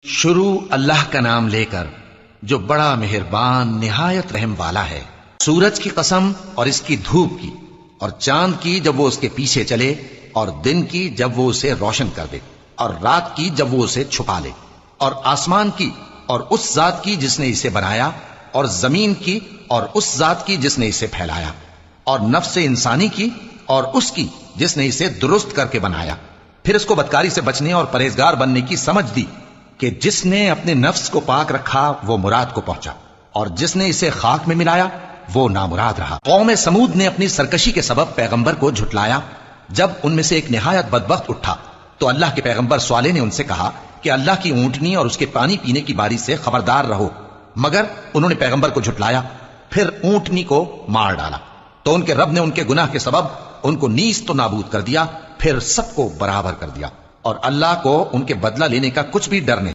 शुरू अल्लाह का नाम लेकर जो बड़ा मेहरबान निहायत रहम वाला है। सूरज की कसम और इसकी धूप की, और चांद की जब वो उसके पीछे चले, और दिन की जब वो उसे रोशन कर दे, और रात की जब वो उसे छुपा ले, और आसमान की और उस जात की जिसने इसे बनाया, और जमीन की और उस जात की जिसने इसे फैलाया, और नफ्स इंसानी की और उसकी जिसने इसे दुरुस्त करके बनाया। फिर इसको बदकारी से बचने और परहेजगार बनने की समझ दी कि जिसने अपने नफ्स को पाक रखा वो मुराद को पहुंचा, और जिसने इसे खाक में मिलाया वो नामुराद रहा। कौम समूद ने अपनी सरकशी के सबब पैगंबर को झुटलाया। जब उनमें से एक निहायत बदबख्त उठा तो अल्लाह के पैगंबर स्वाले ने उनसे कहा कि अल्लाह की ऊंटनी और उसके पानी पीने की बारी से खबरदार रहो, मगर उन्होंने पैगंबर को झुटलाया। फिर ऊंटनी को मार डाला तो उनके रब ने उनके गुनाह के सबब उनको नीस तो नाबूद कर दिया, फिर सबको बराबर कर दिया, और अल्लाह को उनके बदला लेने का कुछ भी डर नहीं।